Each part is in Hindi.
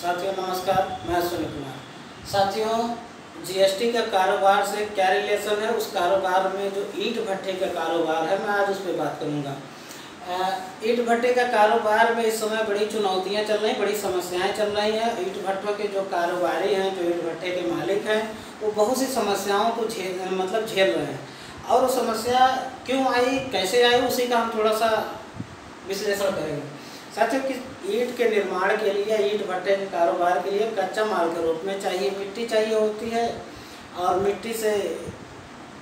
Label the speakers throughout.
Speaker 1: साथियों नमस्कार, मैं सुनील कुमार। साथियों, जीएसटी का कारोबार से क्या रिलेशन है, उस कारोबार में जो ईंट भट्टे का कारोबार है, मैं आज उस पर बात करूंगा। ईंट भट्टे का कारोबार में इस समय बड़ी चुनौतियां चल रही, बड़ी समस्याएं चल रही हैं। ईंट भट्टों के जो कारोबारी हैं, जो ईंट भट्टे के मालिक हैं, वो बहुत सी समस्याओं को झेल रहे हैं। और वो समस्या क्यों आई, कैसे आई, उसी का हम थोड़ा सा विश्लेषण करेंगे। साथियों, कि ईंट के निर्माण के लिए, ईंट भट्टे के कारोबार के लिए कच्चा माल के रूप में चाहिए मिट्टी चाहिए होती है, और मिट्टी से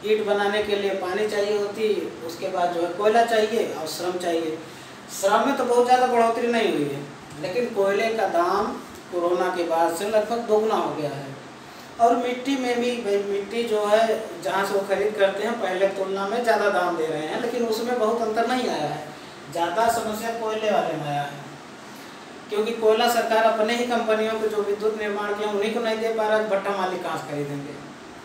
Speaker 1: ईंट बनाने के लिए पानी चाहिए होती, उसके बाद जो है कोयला चाहिए और श्रम चाहिए। श्रम में तो बहुत ज़्यादा बढ़ोतरी नहीं हुई है, लेकिन कोयले का दाम कोरोना के बाद से लगभग दोगुना हो गया है। और मिट्टी में भी मिट्टी जो है जहाँ से वो खरीद करते हैं, पहले तुलना में ज़्यादा दाम दे रहे हैं, लेकिन उसमें बहुत अंतर नहीं आया है। ज़्यादा समस्या कोयले वाले में आया है, क्योंकि कोयला सरकार अपने ही कंपनियों को जो विद्युत निर्माण किया उन्हीं को नहीं दे पा रहा है, भट्टा मालिक कहाँ से खरीदेंगे।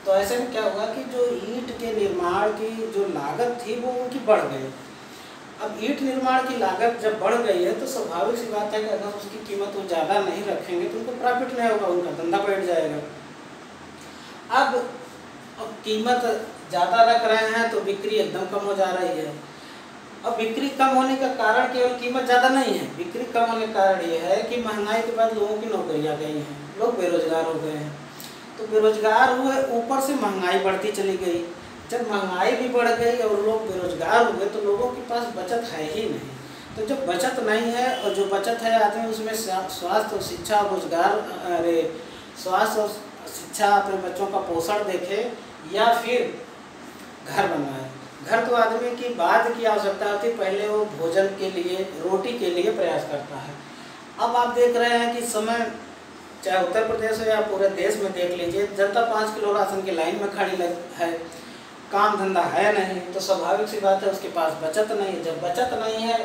Speaker 1: तो ऐसे में क्या हुआ कि जो ईंट के निर्माण की जो लागत थी वो उनकी बढ़ गई। अब ईंट निर्माण की लागत जब बढ़ गई है तो स्वाभाविक सी बात है कि अगर उसकी कीमत वो ज़्यादा नहीं रखेंगे तो उनको प्रॉफिट नहीं होगा, उनका धंधा बैठ जाएगा। अब कीमत ज़्यादा रख रहे हैं तो बिक्री एकदम कम हो जा रही है। अब बिक्री कम होने का कारण केवल कीमत ज़्यादा नहीं है, बिक्री कम होने का कारण ये है कि महंगाई के बाद लोगों की नौकरियां गई हैं, लोग बेरोजगार हो गए हैं। तो बेरोजगार हुए, ऊपर से महंगाई बढ़ती चली गई। जब महंगाई भी बढ़ गई और लोग बेरोजगार हुए तो लोगों के पास बचत है ही नहीं। तो जब बचत नहीं है, और जो बचत है आदमी उसमें स्वास्थ्य और शिक्षा, रोजगार, स्वास्थ्य और शिक्षा, अपने बच्चों का पोषण देखे, या फिर घर बनवाए। घर तो आदमी की बाद की आवश्यकता होती, पहले वो भोजन के लिए, रोटी के लिए प्रयास करता है। अब आप देख रहे हैं कि समय, चाहे उत्तर प्रदेश हो या पूरे देश में देख लीजिए, जनता 5 किलो राशन की लाइन में खड़ी है, काम धंधा है नहीं, तो स्वाभाविक सी बात है उसके पास बचत नहीं है। जब बचत नहीं है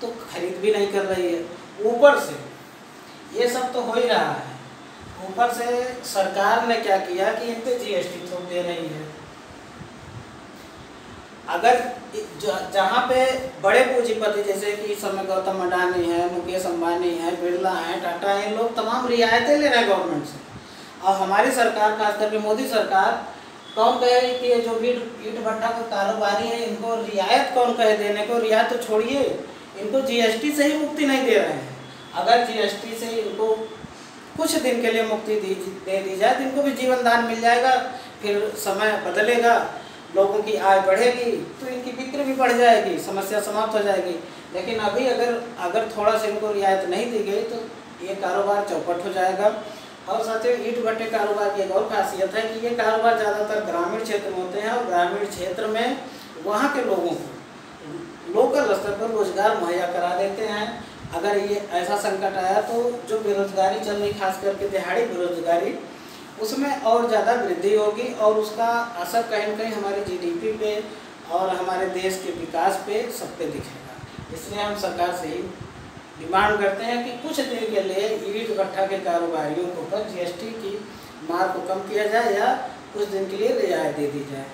Speaker 1: तो खरीद भी नहीं कर रही है। ऊपर से ये सब तो हो ही रहा है, ऊपर से सरकार ने क्या किया कि इन पे जीएसटी थोप दे रही है। अगर जहाँ पे बड़े पूंजीपति जैसे कि इस समय गौतम अडानी है, मुकेश अंबानी है, बिरला है, टाटा है, लोग तमाम रियायतें ले रहे हैं गवर्नमेंट से, और हमारी सरकार, खास करके मोदी सरकार, कौन कहे कि ये जो भी ईंट भट्टा के कारोबारी है इनको रियायत कौन कहे देने को। रियायत तो छोड़िए, इनको जीएसटी से ही मुक्ति नहीं दे रहे हैं। अगर जीएसटी से इनको कुछ दिन के लिए मुक्ति दे दी जाए तो इनको भी जीवन दान मिल जाएगा, फिर समय बदलेगा, लोगों की आय बढ़ेगी तो इनकी बिक्री भी बढ़ जाएगी, समस्या समाप्त हो जाएगी। लेकिन अभी अगर थोड़ा सा इनको रियायत नहीं दी गई तो ये कारोबार चौपट हो जाएगा। और साथियों, ईंट भट्टे कारोबार की एक और खासियत है कि ये कारोबार ज़्यादातर ग्रामीण क्षेत्र में होते हैं, और ग्रामीण क्षेत्र में वहाँ के लोगों को लोकल स्तर पर रोजगार मुहैया करा देते हैं। अगर ये ऐसा संकट आया तो जो बेरोजगारी चल रही, खास करके दिहाड़ी बेरोजगारी, उसमें और ज़्यादा वृद्धि होगी, और उसका असर कहीं न कहीं हमारे जीडीपी पे और हमारे देश के विकास पे, सब पे दिखेगा। इसलिए हम सरकार से ही डिमांड करते हैं कि कुछ दिन के लिए ईंट भट्टा के कारोबारियों के ऊपर जीएसटी की मार को कम किया जाए, या कुछ दिन के लिए रियायत दे दी जाए।